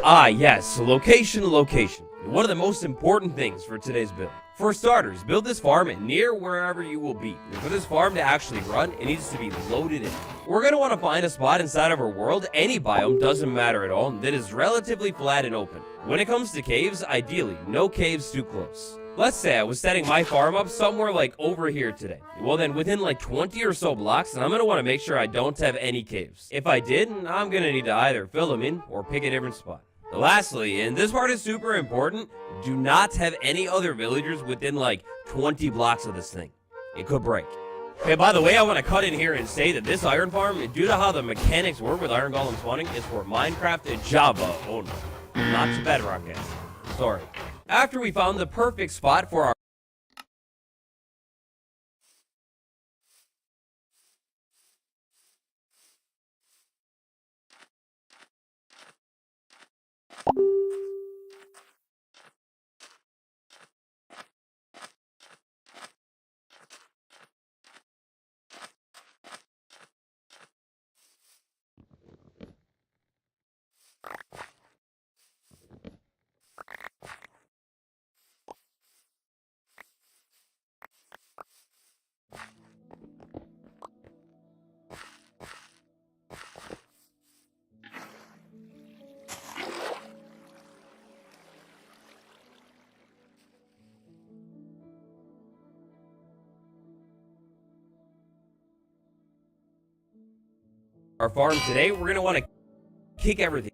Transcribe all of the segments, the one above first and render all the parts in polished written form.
Ah, yes, location. One of the most important things for today's build. For starters, build this farm near wherever you will be. And for this farm to actually run, it needs to be loaded in. We're going to want to find a spot inside of our world, any biome, doesn't matter at all, that is relatively flat and open. When it comes to caves, ideally, no caves too close. Let's say I was setting my farm up somewhere like over here today. Well then, within like 20 or so blocks, I'm going to want to make sure I don't have any caves. If I did, I'm going to need to either fill them in or pick a different spot. Lastly, and this part is super important, do not have any other villagers within like 20 blocks of this thing. It could break. Okay, by the way, I want to cut in here and say that this iron farm, due to how the mechanics work with iron golem spawning, is for Minecraft and Java only. Not to Bedrock, guys. Sorry. After we found the perfect spot for our farm today, we're going to want to kick everything.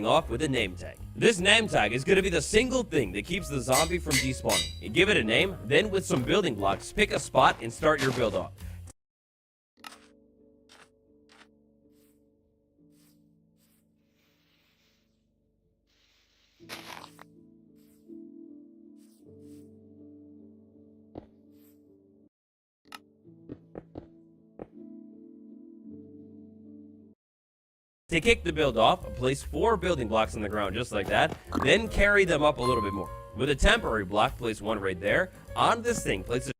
Off with a name tag. This name tag is going to be the single thing that keeps the zombie from despawning. You give it a name, then with some building blocks, pick a spot and start your build off. To kick the build off, place 4 building blocks on the ground just like that, then carry them up a little bit more. With a temporary block, place 1 right there. On this thing, place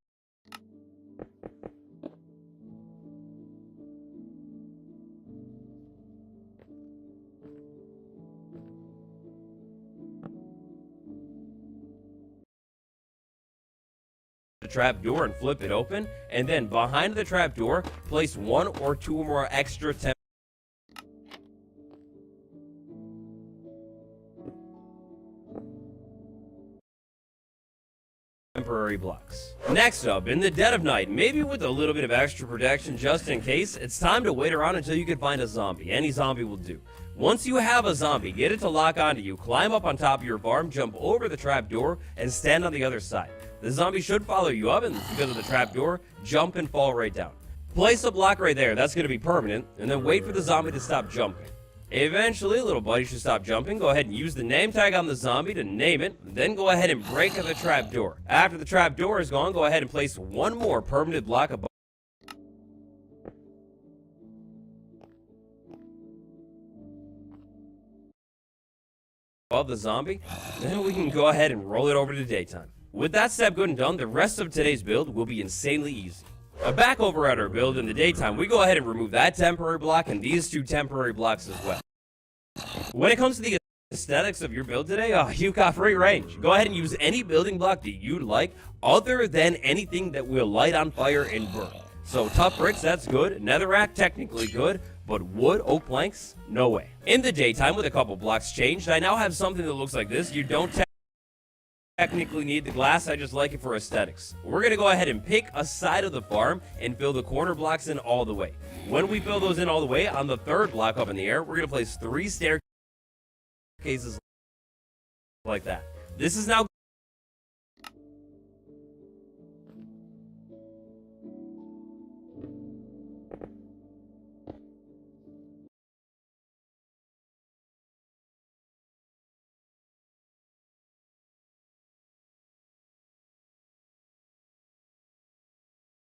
a trap door and flip it open, and then behind the trap door, place 1 or 2 more extra temporary blocks. Next up, in the dead of night, maybe with a little bit of extra protection just in case, it's time to wait around until you can find a zombie. Any zombie will do. Once you have a zombie, get it to lock onto you, climb up on top of your farm, jump over the trap door, and stand on the other side. The zombie should follow you up, and because of the trap door, jump and fall right down. Place a block right there, that's going to be permanent, and then wait for the zombie to stop jumping. Eventually, little buddy should stop jumping. Go ahead and use the name tag on the zombie to name it. Then go ahead and break the trap door. After the trap door is gone, go ahead and place 1 more permanent block above the zombie. Then we can go ahead and roll it over to daytime. With that step good and done, the rest of today's build will be insanely easy. Back over at our build in the daytime, we go ahead and remove that temporary block and these 2 temporary blocks as well. When it comes to the aesthetics of your build today, you've got free range. Go ahead and use any building block that you like other than anything that will light on fire and burn. So tough bricks, that's good. Netherrack, technically good. But wood, oak planks, no way. In the daytime, with a couple blocks changed, I now have something that looks like this. You don't technically need the glass, I just like it for aesthetics. We're going to go ahead and pick a side of the farm and fill the corner blocks in all the way. When we fill those in all the way, on the 3rd block up in the air, we're going to place 3 staircases like that. This is now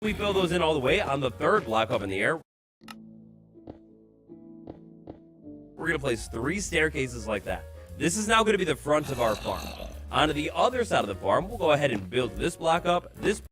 we fill those in all the way on the 3rd block up in the air. We're going to place 3 staircases like that. This is now going to be the front of our farm. On the other side of the farm, we'll go ahead and build this block up, this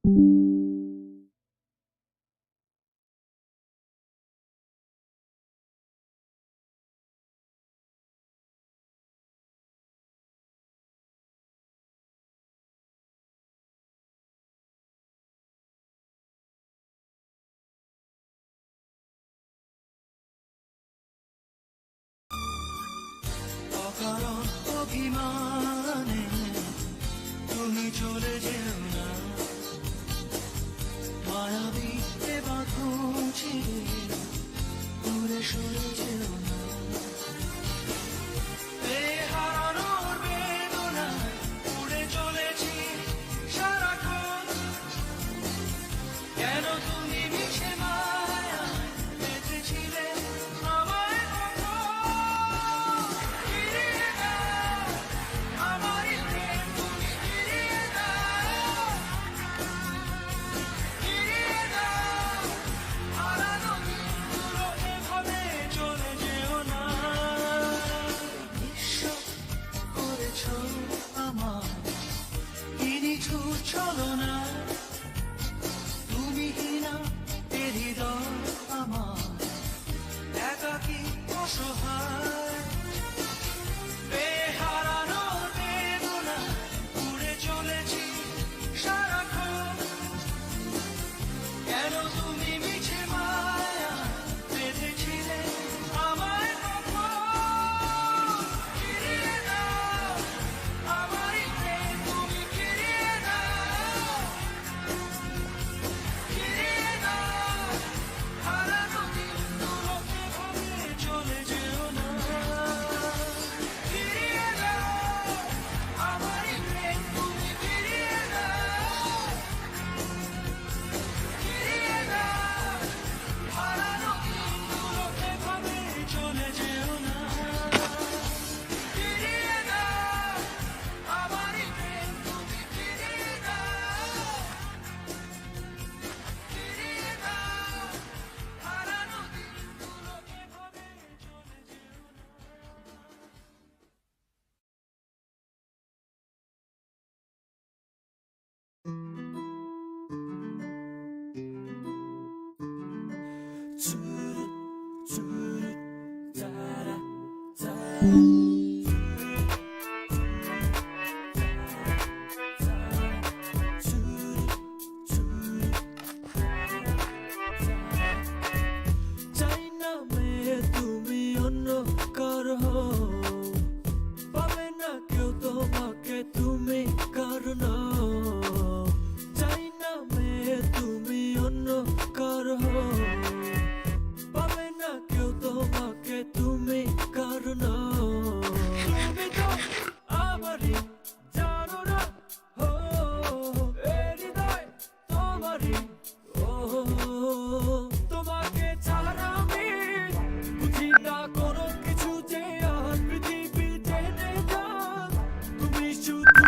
অকারণ অভিমানে তুমি চলে যেও না, মায়াবী এ বাঁধন ছিঁড়ে দূরে সরে যেও না। হারানোর বেদনায় উড়ে চলেছি সারাক্ষণ, কেন তুমি মিছে মায়ায় বেঁধেছিলে আমায় কখন? ফিরিয়ে দাও আমারই প্রেম, তুমি ফিরিয়ে দাও, ফিরিয়ে দাও হারানো দিনগুলো, এভাবে চলে যেও না। নিঃস্ব করেছ আমার কি নিছুর ছলনা, তুমি কিনা এ হৃদয় আমার একাকী অসহায়। হারানোর বেদনা উড়ে চলেছি সারাক্ষণ, কেন তুমি মিছে মায়া বেঁধেছিলে আমায় কখন? ফিরিয়ে দাও আমারই প্রেম, তুমি ফিরিয়ে দাও, ফিরিয়ে দাও হারানো দিনগুলো, এভাবে চলে যেও না। ফিরিয়ে দাও আমারই প্রেম, তুমি ফিরিয়ে দাও, ফিরিয়ে দাও হারানো দিনগুলো, এভাবে চলে যেও না। ফিরিয়ে দাও আমারই প্রেম, তুমি ফিরিয়ে দাও, ফিরিয়ে দাও হারানো দিনগুলো, এভাবে চলে যেও না। চাই না মেয়ে তুমি অন্য কারো হও, পাবে না কেউ তোমাকে তুমি কারণ। চাই না মেয়ে তুমি অন্য কারো হও, পাবে না কেউ তোমাকে তুমি কারণ। তুমি তো আমারই জানো না, ও এ হৃদয় তোমারই, ও তোমাকে ছাড়া আমি বুঝি না কোনো কিছু, যে আর পৃথিবী জেনে যাক তুমি শুধু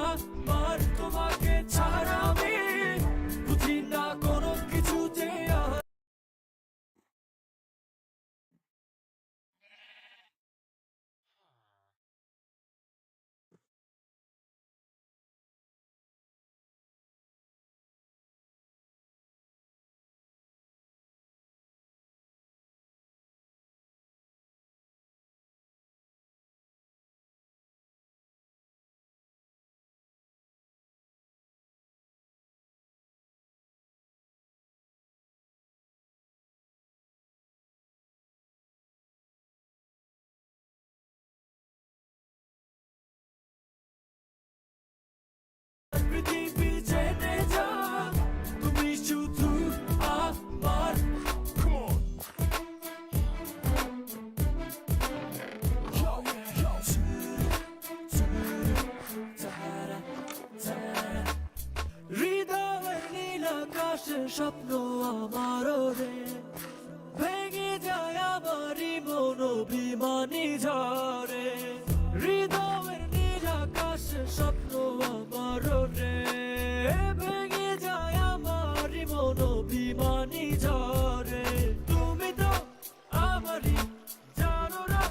আমার। তোমাকে ছাড়া আমি বুঝি না কোনো কিছু, যে আর পৃথিবী জেনে যাক তুমি শুধু আমার। হৃদয়ের নীল আকাশের স্বপ্ন আমার রে, ভেঙে যায় আমারই মন অভিমানী ঝড়ে। হৃদয়ের নীল আকাশের স্বপ্ন আমার রে, ভেঙে যায় আমারই মন অভিমানী ঝড়ে। তুমি তো আমারই জানো না,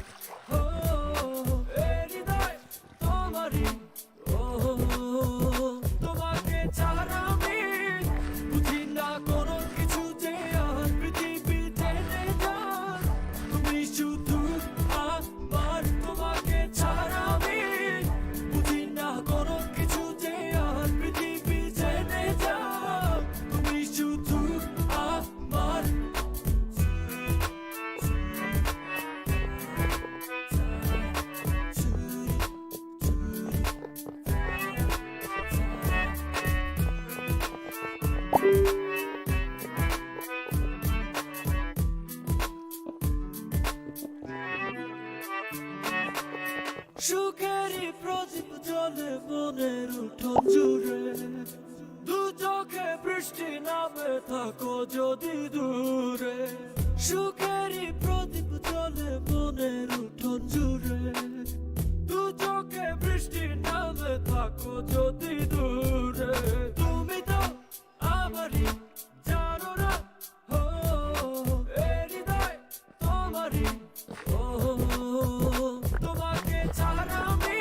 ও এ হৃদয় তোমারই, ও তোমাকে ছাড়া আমি সুখেরই প্রদীপ জ্বলে মনের উঠোন জুড়ে, দু চোখে বৃষ্টি নামে থাকো যদি দূরে। সুখেরই প্রদীপ জ্বলে মনের উঠোন জুড়ে, দু চোখে বৃষ্টি নামে থাকো যদি দূরে। তুমি তো আমারই জানো না, ও এ হৃদয় তোমারই, ও তোমাকে ছাড়া আমি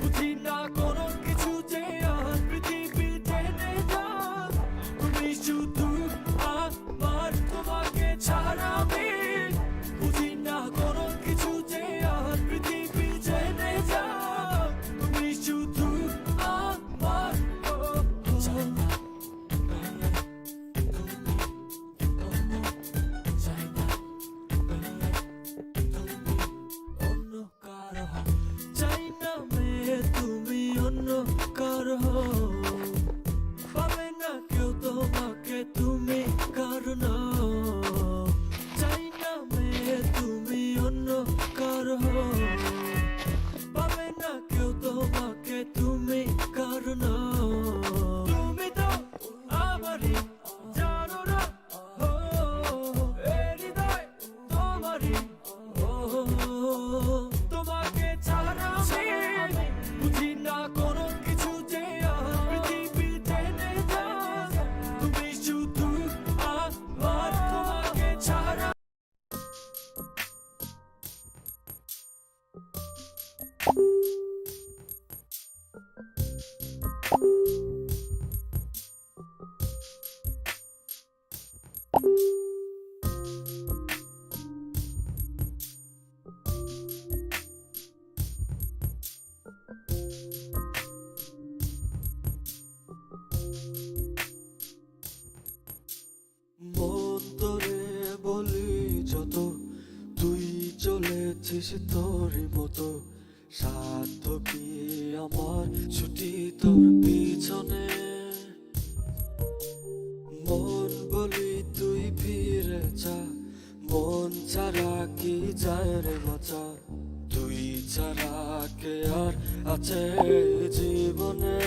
বুঝি না কোনো কিছু যে আর পৃথিবী টেনে যাক। তুমি শুধু আমার, তোমাকে ছাড়া আমি বুঝি না কোনো কিছু যে আর পৃথিবী টেনে যাক। তুমি শুধু আমার, চাই না চাই না অন্য কারো, চাই না মেয়ে তুমি অন্য কারো, পাবে না কেউ তোমাকে তুমি কারণ। চাই না মেয়ে তুমি অন্য কারো, পাবে না কেউ তোমাকে তুমি কারণ। তুমি তো আমারই জানো না, ও এ হৃদয় তোমারই, ও তোমাকে ছাড়া আমি বুঝি না কোনো কিছু যে আর পৃথিবী টেনে যাক। তুমি শুধু আমার, তোমাকে ছাড়া। মন তোরে বলি যত, তুই চলেছিস তোরই মতো। সাধ্য কি আমার ছুটি তোর পিছনে, মন বলি তুই ফিরে যা, মন ছাড়া কি যায় রে মজা। তুই ছাড়া কে আর আছে জীবনে,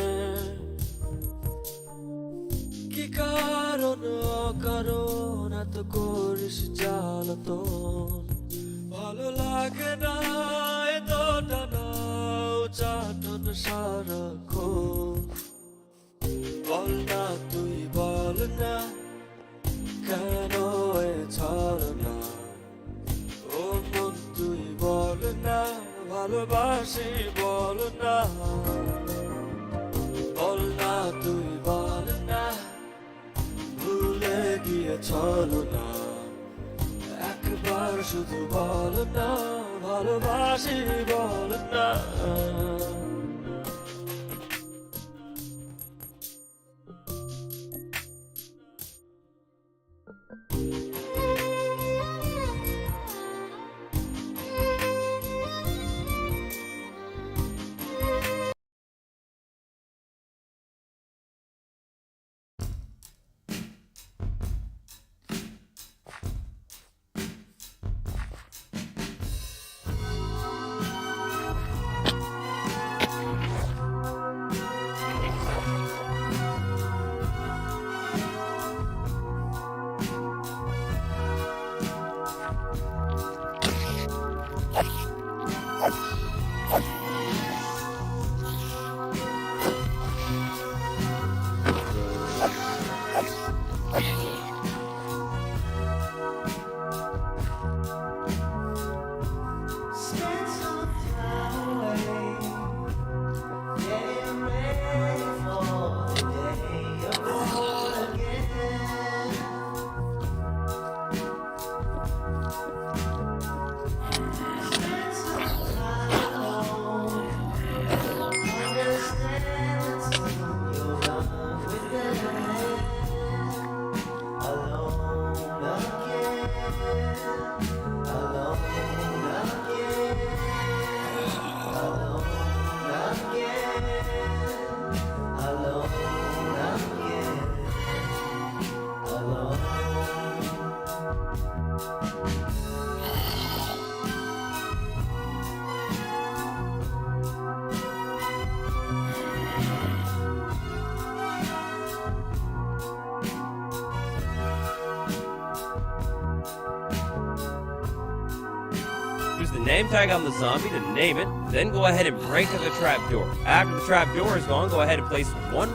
কি কারণ অকারণ এত করিস জ্বালাতন। ভালো লাগে না এত টানা চাটন সারাক্ষণ। বল না তুই বল না, কেন এ ছাড় না। ও মন তুই বল না, ভালোবাসি বল না। বল না তুই বল না, ভুলে গিয়ে চলো না। একবার শুধু বল না, ভালোবাসি বল না। name tag on the zombie to name it, then go ahead and break the trapdoor. After the trapdoor is gone, go ahead and place one.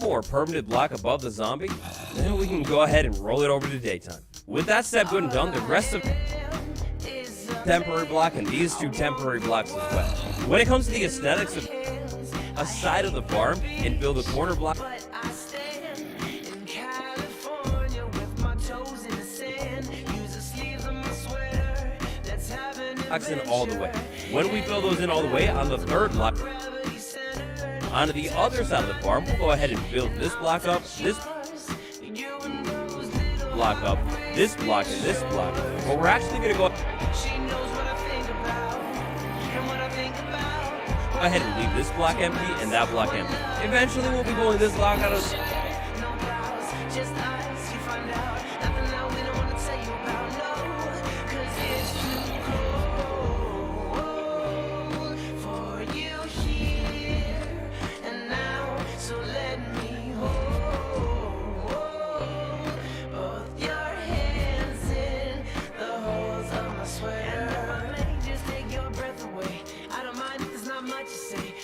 More permanent block above the zombie, then we can go ahead and roll it over to daytime. With that step good and done, the rest of temporary block and these two temporary blocks as well. When it comes to the aesthetics of a side of the farm and build a corner block in all the way. When we build those in all the way on the third block, onto the other side of the farm, we'll go ahead and build this block up, this block up, this block, and this block. But we're actually going to go ahead and leave this block empty and that block empty. Eventually, we'll be pulling this block out of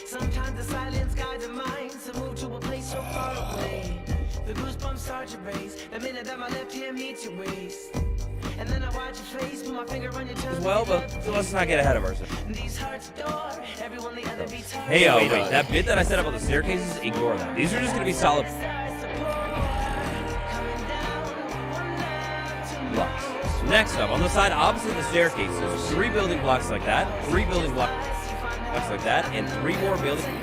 Sometimes the silence guides the mind to move to a place so far away. The goosebumps start to raise the minute that my left hand meets your waist. And then I watch your face, put my finger on your tongue. well, but let's not get ahead of ourselves. These hearts adore everyone the other beats. Hey, wait, that bit that I said about the staircases, ignore that. These are just going to be solid blocks. Next up, on the side opposite the staircases, 3 building blocks like that, 3 building blocks like that, and 3 more building.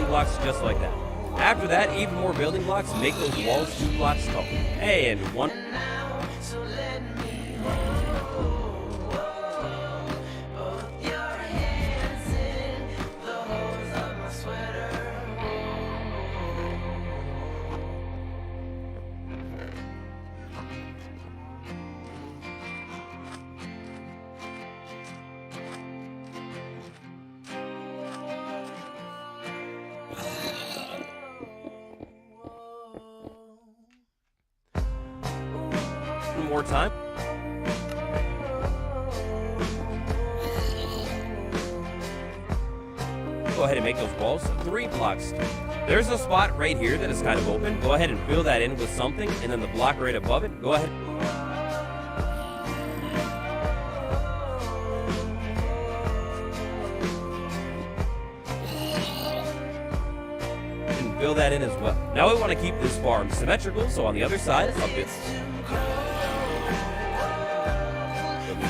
Blocks just like that. After that, even more building blocks make those walls 2 blocks tall. Hey, and one. More time. Go ahead and make those walls 3 blocks. There's a spot right here that is kind of open. Go ahead and fill that in with something, and then the block right above it, go ahead. And fill that in as well. Now we want to keep this farm symmetrical, so on the other side of this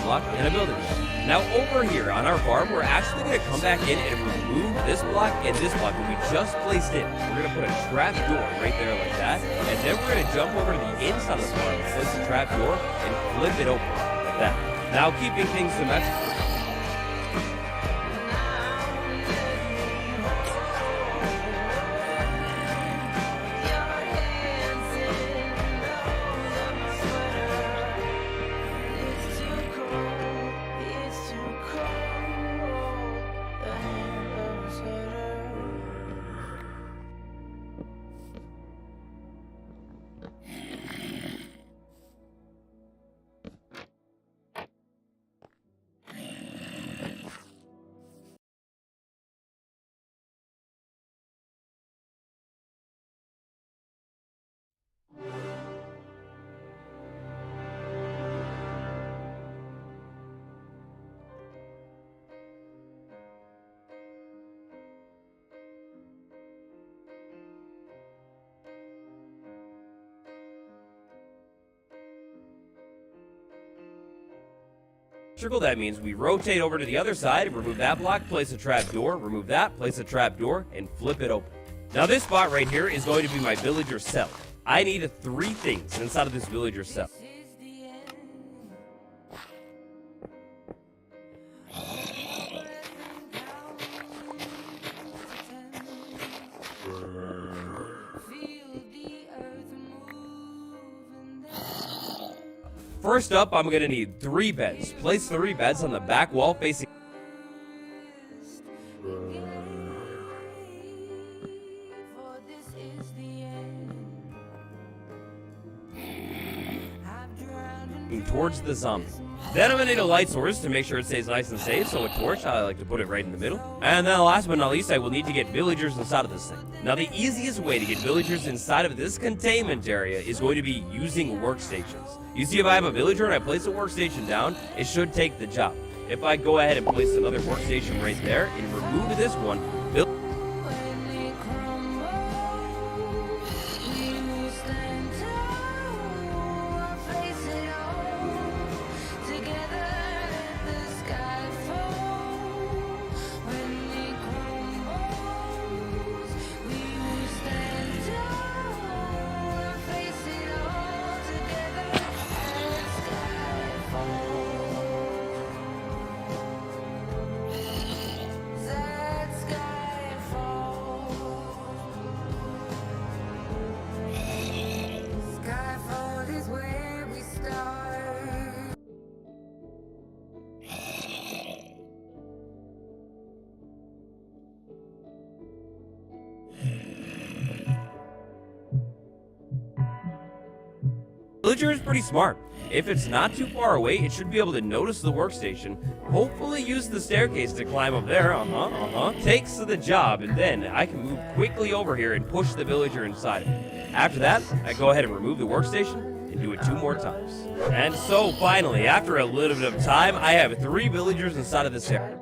block and a building block. Now over here on our farm, we're actually going to come back in and remove this block and this block that we just placed in. We're going to put a trap door right there like that, and then we're going to jump over to the inside of the farm, place the trap door, and flip it open like that. Now keeping things symmetrical. That means we rotate over to the other side and remove that block, place a trap door, remove that, place a trap door, and flip it open. Now this spot right here is going to be my villager cell. I need 3 things inside of this villager cell. First up, I'm going to need 3 beds. Place 3 beds on the back wall facing... towards the zombie. Then I'm going to need a light source to make sure it stays nice and safe, so a torch, I like to put it right in the middle. And then last but not least, I will need to get villagers inside of this thing. Now the easiest way to get villagers inside of this containment area is going to be using workstations. You see, if I have a villager and I place a workstation down, it should take the job. If I go ahead and place another workstation right there and remove this one, Villager is pretty smart. If it's not too far away, it should be able to notice the workstation, hopefully use the staircase to climb up there, takes the job, and then I can move quickly over here and push the villager inside of it. After that, I go ahead and remove the workstation and do it 2 more times. And so finally, after a little bit of time, I have 3 villagers inside of this area.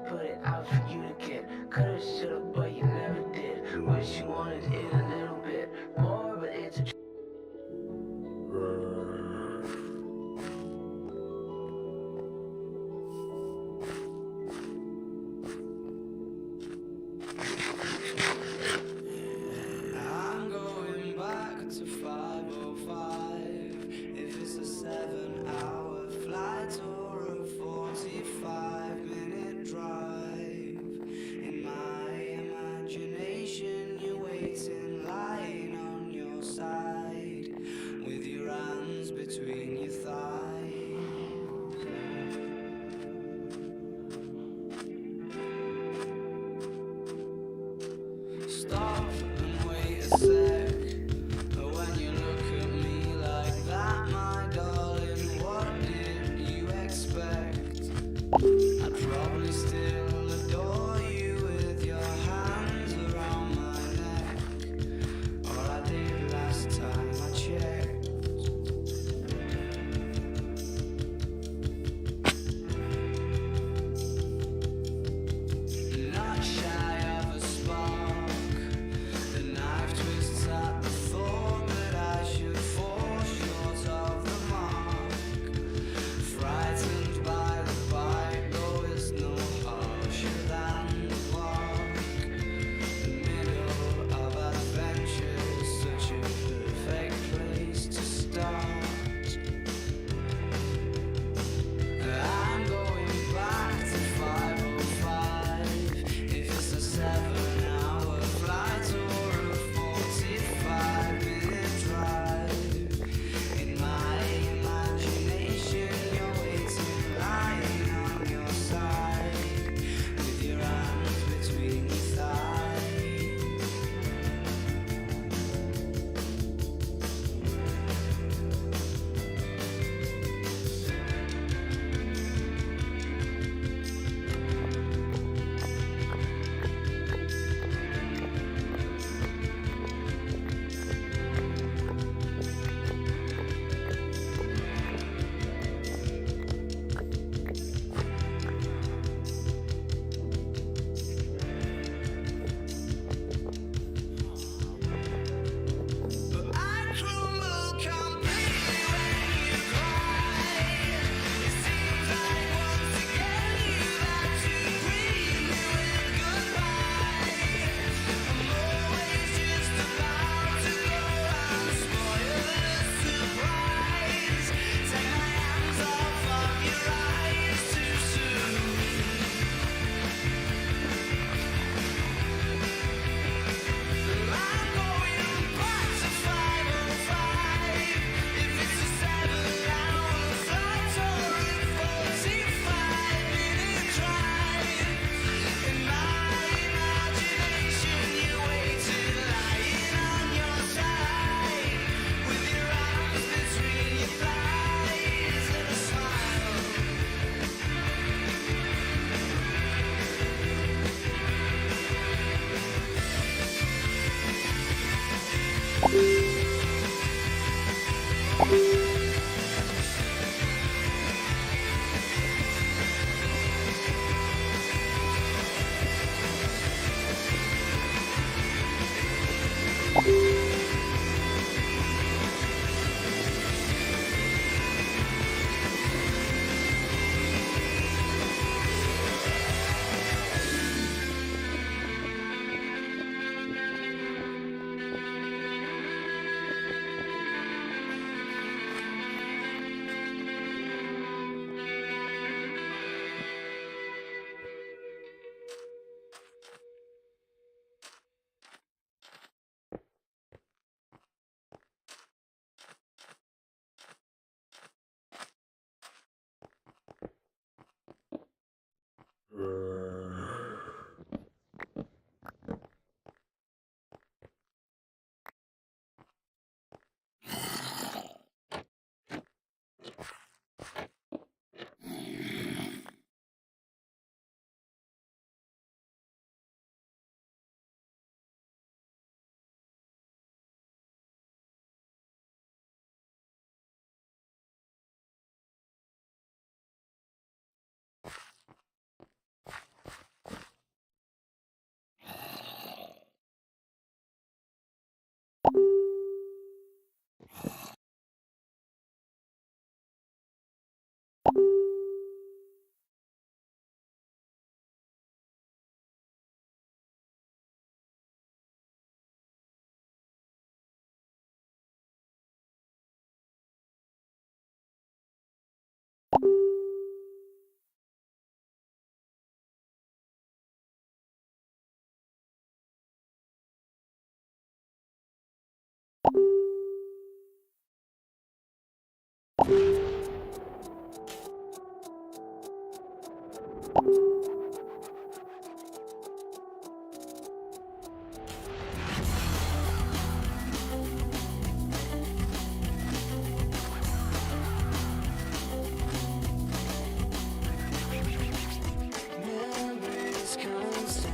Memories constant,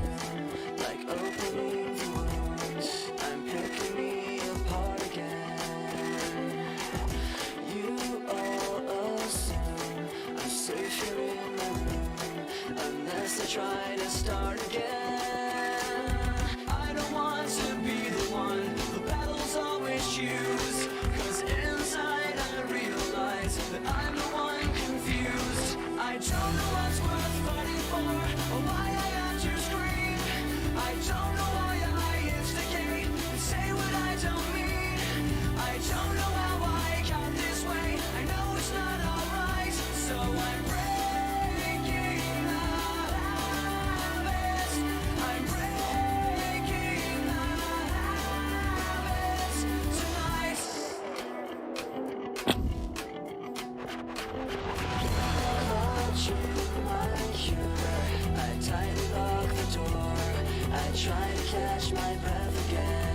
like opening wounds. I'm picking me apart again. You all assume I'm safe here in my room, unless I try to start again. I don't want to be the one the battles always choose, 'cause inside I realize that I'm the one confused. I don't know what's worth fighting for, or why I have to scream. I don't know why I instigate and say what I don't mean. I don't know how I got this way, I know it's not alright. So I'm breaking the habits. I'm breaking the habits tonight. Clutching my cure, I tightly lock the door. I try to catch my breath again.